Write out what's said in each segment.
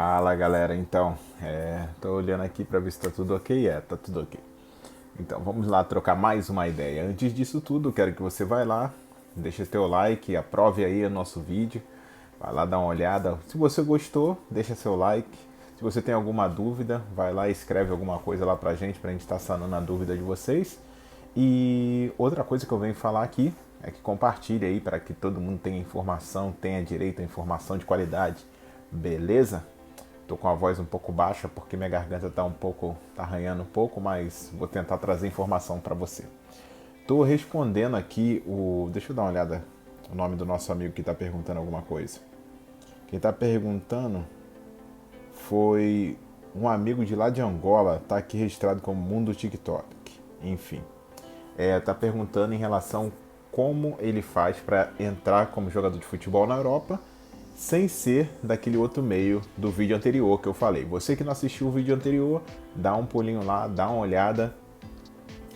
Fala galera, então, tô olhando aqui para ver se tá tudo ok, tá tudo ok. Então vamos lá trocar mais uma ideia. Antes disso tudo, quero que você vá lá, deixe teu like, aprove aí o nosso vídeo, vai lá dar uma olhada. Se você gostou, deixa seu like. Se você tem alguma dúvida, vai lá e escreve alguma coisa lá pra gente estar sanando a dúvida de vocês. E outra coisa que eu venho falar aqui é que compartilhe aí para que todo mundo tenha informação, tenha direito a informação de qualidade. Beleza? Tô com a voz um pouco baixa porque minha garganta tá arranhando um pouco, mas vou tentar trazer informação para você. Tô respondendo aqui deixa eu dar uma olhada o nome do nosso amigo que tá perguntando alguma coisa. Quem tá perguntando foi um amigo de lá de Angola, tá aqui registrado como Mundo TikTok. Enfim, tá perguntando em relação como ele faz para entrar como jogador de futebol na Europa sem ser daquele outro meio do vídeo anterior que eu falei. Você que não assistiu o vídeo anterior, dá um pulinho lá, dá uma olhada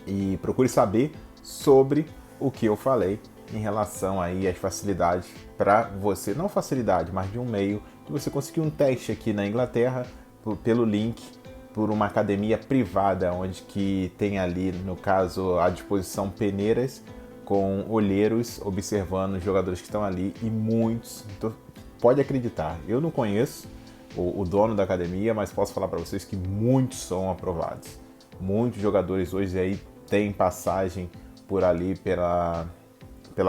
e procure saber sobre o que eu falei em relação aí às facilidades para você, não facilidade, mas de um meio que você conseguiu um teste aqui na Inglaterra pelo link por uma academia privada onde que tem ali, no caso, à disposição peneiras com olheiros observando os jogadores que estão ali e muitos, então, pode acreditar, eu não conheço o dono da academia, mas posso falar para vocês que muitos são aprovados. Muitos jogadores hoje aí têm passagem por ali pela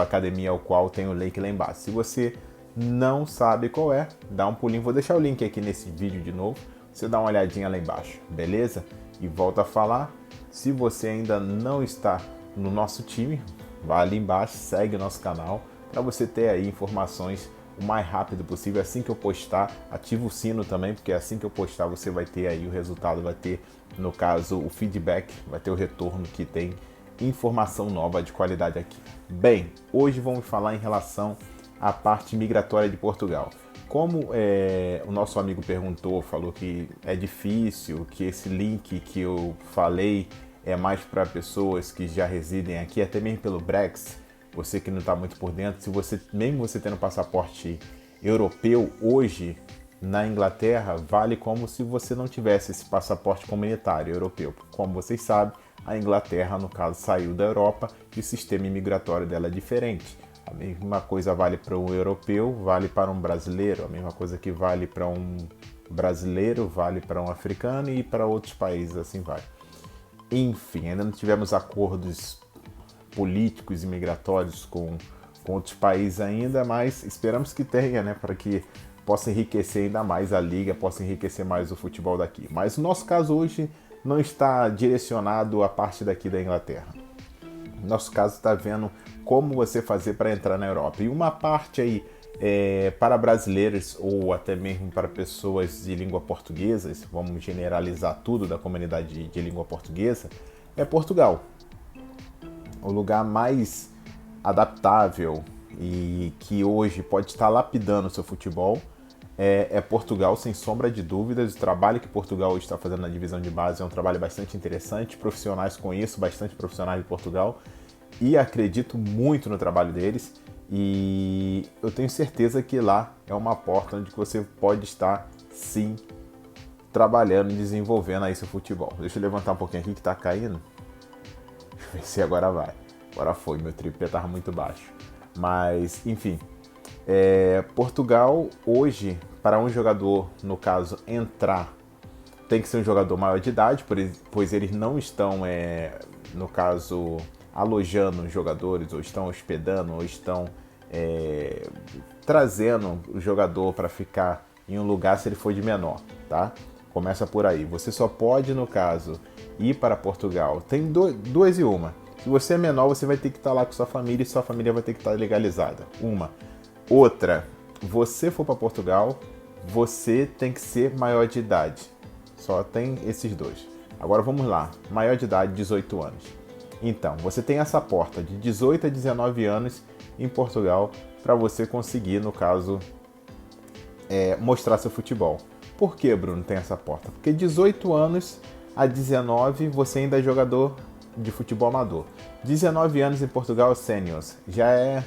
academia ao qual tem o link lá embaixo. Se você não sabe qual é, dá um pulinho, vou deixar o link aqui nesse vídeo de novo, você dá uma olhadinha lá embaixo, beleza? E volta a falar, se você ainda não está no nosso time, vá ali embaixo, segue o nosso canal, para você ter aí informações o mais rápido possível. Assim que eu postar, ativa o sino também, porque assim que eu postar você vai ter aí o resultado, vai ter, no caso, o feedback, vai ter o retorno que tem informação nova de qualidade aqui. Bem, hoje vamos falar em relação à parte migratória de Portugal. Como o nosso amigo perguntou, falou que é difícil, que esse link que eu falei é mais para pessoas que já residem aqui, até mesmo pelo Brexit. Você que não está muito por dentro, se você, mesmo você tendo passaporte europeu hoje na Inglaterra, vale como se você não tivesse esse passaporte comunitário europeu. Como vocês sabem, a Inglaterra, no caso, saiu da Europa e o sistema imigratório dela é diferente. A mesma coisa vale para um europeu, vale para um brasileiro. A mesma coisa que vale para um brasileiro, vale para um africano e para outros países, assim vai. Enfim, ainda não tivemos acordos políticos e migratórios com outros países ainda, mas esperamos que tenha, né, para que possa enriquecer ainda mais a liga, possa enriquecer mais o futebol daqui. Mas o nosso caso hoje não está direcionado à parte daqui da Inglaterra. Nosso caso está vendo como você fazer para entrar na Europa. E uma parte aí para brasileiros ou até mesmo para pessoas de língua portuguesa, vamos generalizar tudo da comunidade de língua portuguesa, é Portugal. O lugar mais adaptável e que hoje pode estar lapidando o seu futebol é Portugal, sem sombra de dúvidas. O trabalho que Portugal hoje está fazendo na divisão de base é um trabalho bastante interessante. Profissionais, conheço bastante profissionais de Portugal e acredito muito no trabalho deles. E eu tenho certeza que lá é uma porta onde você pode estar, sim, trabalhando e desenvolvendo aí seu futebol. Deixa eu levantar um pouquinho aqui que está caindo. Deixa eu ver se agora vai. Agora foi, meu tripé estava muito baixo. Mas, enfim, Portugal hoje, para um jogador, no caso, entrar, tem que ser um jogador maior de idade, pois eles não estão, no caso, alojando jogadores, ou estão hospedando, ou estão trazendo o jogador para ficar em um lugar se ele for de menor, tá? Começa por aí. Você só pode, no caso, ir para Portugal. Tem duas e uma. Se você é menor, você vai ter que estar lá com sua família e sua família vai ter que estar legalizada. Uma. Outra, você for para Portugal, você tem que ser maior de idade. Só tem esses dois. Agora vamos lá. Maior de idade, 18 anos. Então, você tem essa porta de 18 a 19 anos em Portugal para você conseguir, no caso, mostrar seu futebol. Por que, Bruno, tem essa porta? Porque 18 anos a 19 você ainda é jogador de futebol amador. 19 anos em Portugal, seniors, já é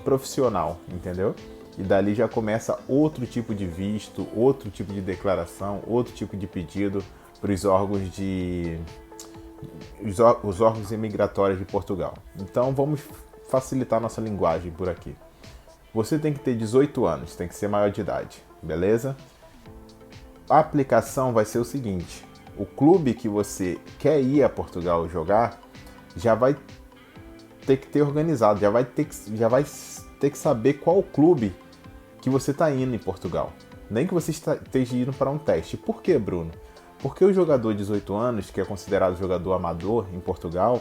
profissional, entendeu? E dali já começa outro tipo de visto, outro tipo de declaração, outro tipo de pedido para os órgãos os órgãos imigratórios de Portugal. Então vamos facilitar nossa linguagem por aqui. Você tem que ter 18 anos, tem que ser maior de idade, beleza? A aplicação vai ser o seguinte: o clube que você quer ir a Portugal jogar já vai ter que ter organizado, já vai ter que saber qual clube que você está indo em Portugal. Nem que você esteja indo para um teste. Por quê, Bruno? Porque o jogador de 18 anos, que é considerado jogador amador em Portugal,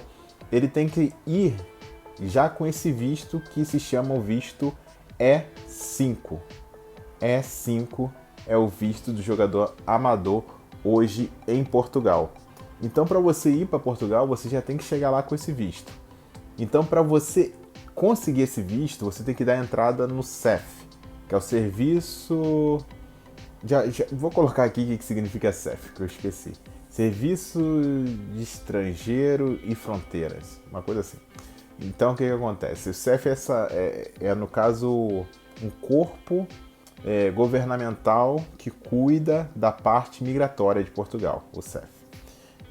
ele tem que ir já com esse visto que se chama o visto E5. E5 é o visto do jogador amador hoje em Portugal. Então, para você ir para Portugal, você já tem que chegar lá com esse visto. Então, para você conseguir esse visto, você tem que dar entrada no CEF, que é o Serviço... vou colocar aqui o que significa CEF, que eu esqueci. Serviço de Estrangeiro e Fronteiras, uma coisa assim. Então, o que acontece? O CEF no caso, um corpo governamental que cuida da parte migratória de Portugal, o CEF.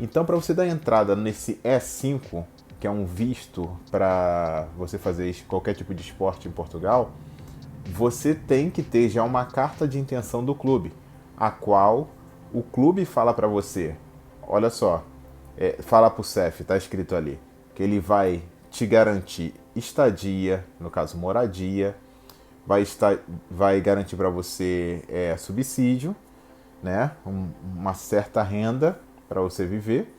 Então, para você dar entrada nesse E5, que é um visto para você fazer qualquer tipo de esporte em Portugal, você tem que ter já uma carta de intenção do clube, a qual o clube fala para você, olha só, fala para o CEF, está escrito ali, que ele vai te garantir estadia, no caso moradia, vai garantir para você subsídio, né, uma certa renda para você viver,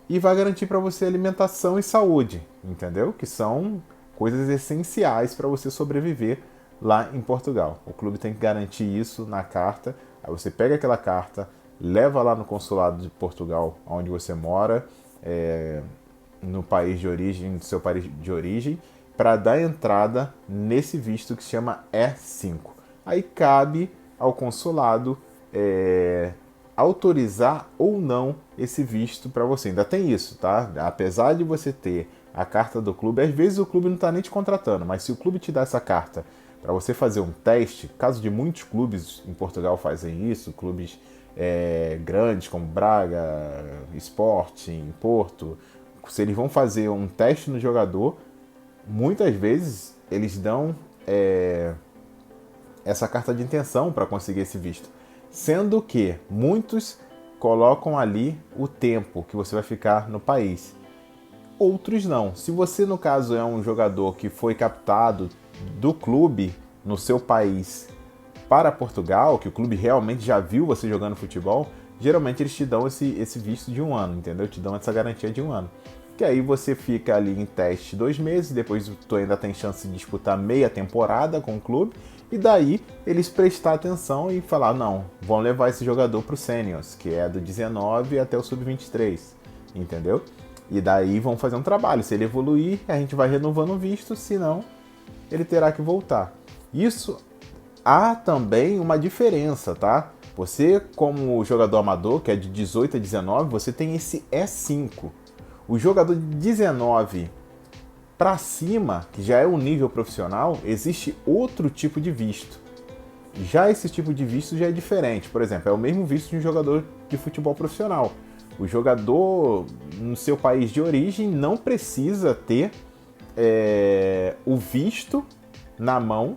e vai garantir para você alimentação e saúde, entendeu? Que são coisas essenciais para você sobreviver lá em Portugal. O clube tem que garantir isso na carta. Aí você pega aquela carta, leva lá no consulado de Portugal, onde você mora, no país de origem, no seu país de origem, para dar entrada nesse visto que se chama E5. Aí cabe ao consulado autorizar ou não esse visto para você. Ainda tem isso, tá? Apesar de você ter a carta do clube, às vezes o clube não está nem te contratando, mas se o clube te dá essa carta para você fazer um teste, caso de muitos clubes em Portugal fazem isso, clubes grandes como Braga, Sporting, Porto, se eles vão fazer um teste no jogador, muitas vezes eles dão essa carta de intenção para conseguir esse visto. Sendo que muitos colocam ali o tempo que você vai ficar no país. Outros não. Se você, no caso, é um jogador que foi captado do clube no seu país para Portugal, que o clube realmente já viu você jogando futebol, geralmente eles te dão esse visto de 1 ano, entendeu? Te dão essa garantia de 1 ano. Que aí você fica ali em teste 2 meses, depois tu ainda tem chance de disputar meia temporada com o clube, e daí eles prestar atenção e falar, não, vão levar esse jogador para o Seniors, que é do 19 até o Sub-23, entendeu? E daí vão fazer um trabalho, se ele evoluir, a gente vai renovando o visto, senão ele terá que voltar. Isso há também uma diferença, tá? Você, como jogador amador, que é de 18 a 19, você tem esse E5. O jogador de 19 para cima, que já é um nível profissional, existe outro tipo de visto. Já esse tipo de visto já é diferente. Por exemplo, é o mesmo visto de um jogador de futebol profissional. O jogador no seu país de origem não precisa ter o visto na mão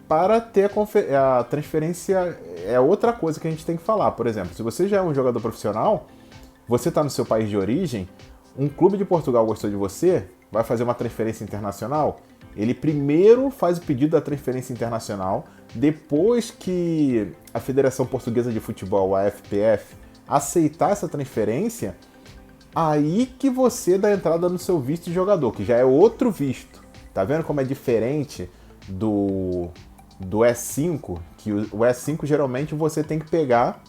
para ter a transferência. É outra coisa que a gente tem que falar. Por exemplo, se você já é um jogador profissional, você está no seu país de origem, um clube de Portugal gostou de você, vai fazer uma transferência internacional, ele primeiro faz o pedido da transferência internacional, depois que a Federação Portuguesa de Futebol, a FPF, aceitar essa transferência, aí que você dá entrada no seu visto de jogador, que já é outro visto. Tá vendo como é diferente do E5? Que o E5 geralmente você tem que pegar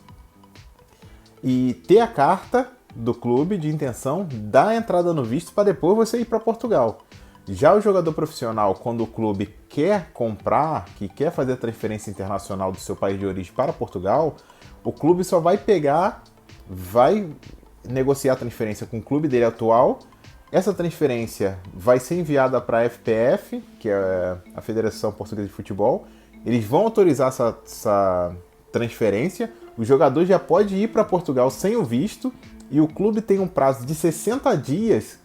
e ter a carta do clube de intenção, dar a entrada no visto para depois você ir para Portugal. Já o jogador profissional, quando o clube quer comprar, que quer fazer a transferência internacional do seu país de origem para Portugal, o clube só vai pegar, vai negociar a transferência com o clube dele atual, essa transferência vai ser enviada para a FPF, que é a Federação Portuguesa de Futebol. Eles vão autorizar essa transferência. O jogador já pode ir para Portugal sem o visto e o clube tem um prazo de 60 dias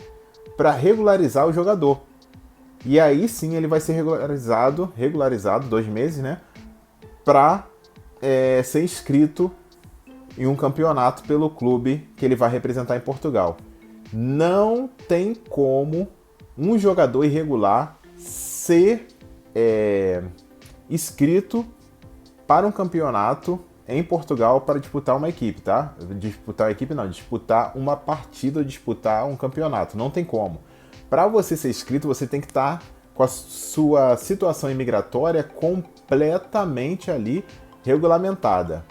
para regularizar o jogador. E aí sim ele vai ser regularizado 2 meses, né? Para ser inscrito em um campeonato pelo clube que ele vai representar em Portugal. Não tem como um jogador irregular ser inscrito para um campeonato em Portugal para disputar uma equipe, tá? Disputar uma equipe não, disputar uma partida ou disputar um campeonato. Não tem como. Para você ser inscrito, você tem que estar com a sua situação imigratória completamente ali regulamentada.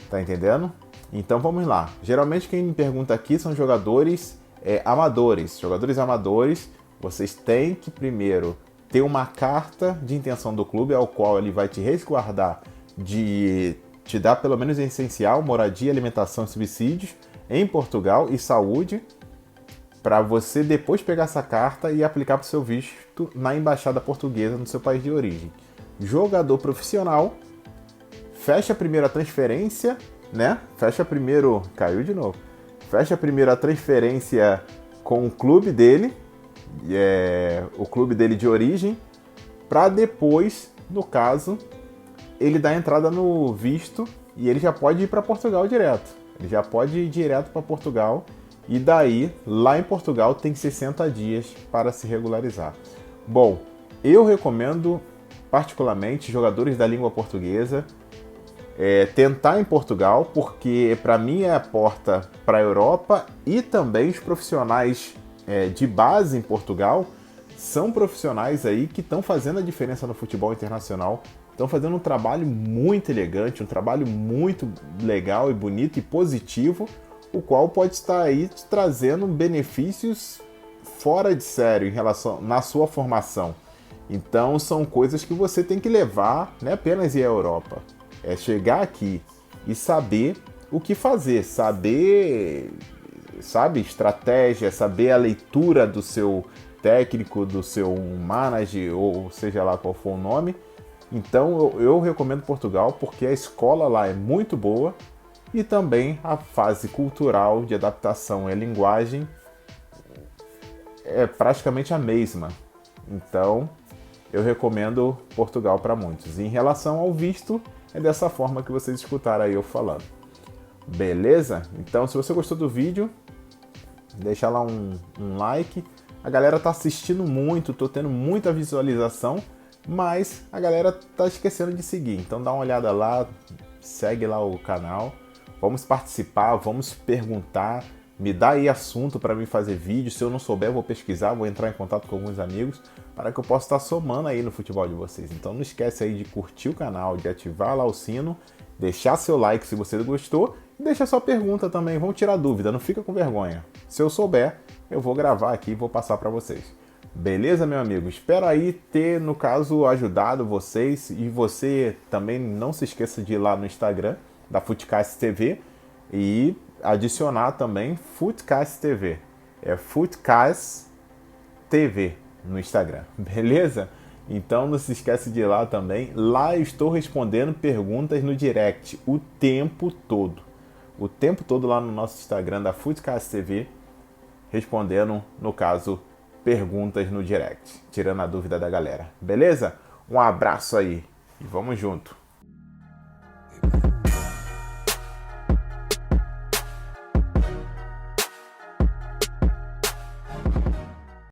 Tá entendendo? Então vamos lá. Geralmente quem me pergunta aqui são jogadores amadores. Jogadores amadores, vocês têm que primeiro ter uma carta de intenção do clube ao qual ele vai te resguardar de te dar pelo menos o essencial, moradia, alimentação e subsídios em Portugal e saúde, para você depois pegar essa carta e aplicar para o seu visto na embaixada portuguesa no seu país de origem. Jogador profissional, fecha primeiro a transferência, né? Fecha primeiro a transferência com o clube dele, o clube dele de origem, para depois, no caso, ele dar entrada no visto e ele já pode ir para Portugal direto. Ele já pode ir direto para Portugal e daí, lá em Portugal, tem 60 dias para se regularizar. Bom, eu recomendo particularmente jogadores da língua portuguesa tentar em Portugal, porque para mim é a porta para a Europa, e também os profissionais de base em Portugal são profissionais aí que estão fazendo a diferença no futebol internacional, estão fazendo um trabalho muito elegante, um trabalho muito legal e bonito e positivo, o qual pode estar aí te trazendo benefícios fora de sério em relação na sua formação. Então são coisas que você tem que levar, não é apenas ir à Europa, é chegar aqui e saber o que fazer, saber, sabe, estratégia, saber a leitura do seu técnico, do seu manager, ou seja lá qual for o nome. Então eu recomendo Portugal porque a escola lá é muito boa e também a fase cultural de adaptação e a linguagem é praticamente a mesma. Então eu recomendo Portugal para muitos. E em relação ao visto, é dessa forma que vocês escutaram aí eu falando. Beleza? Então se você gostou do vídeo, deixa lá um like. A galera tá assistindo muito, tô tendo muita visualização, mas a galera tá esquecendo de seguir. Então dá uma olhada lá, segue lá o canal. Vamos participar, vamos perguntar, me dá aí assunto para mim fazer vídeo. Se eu não souber, eu vou pesquisar, vou entrar em contato com alguns amigos para que eu possa estar somando aí no futebol de vocês. Então não esquece aí de curtir o canal, de ativar lá o sino, deixar seu like se você gostou e deixa sua pergunta também, vamos tirar dúvida, não fica com vergonha. Se eu souber, eu vou gravar aqui e vou passar para vocês. Beleza, meu amigo? Espero aí ter, no caso, ajudado vocês, e você também não se esqueça de ir lá no Instagram da Futecast TV e adicionar também Futecast TV. É Futecast TV no Instagram, beleza? Então não se esquece de ir lá também. Lá eu estou respondendo perguntas no direct o tempo todo. O tempo todo lá no nosso Instagram da Futecast TV, respondendo, no caso, perguntas no direct, tirando a dúvida da galera. Beleza? Um abraço aí e vamos junto.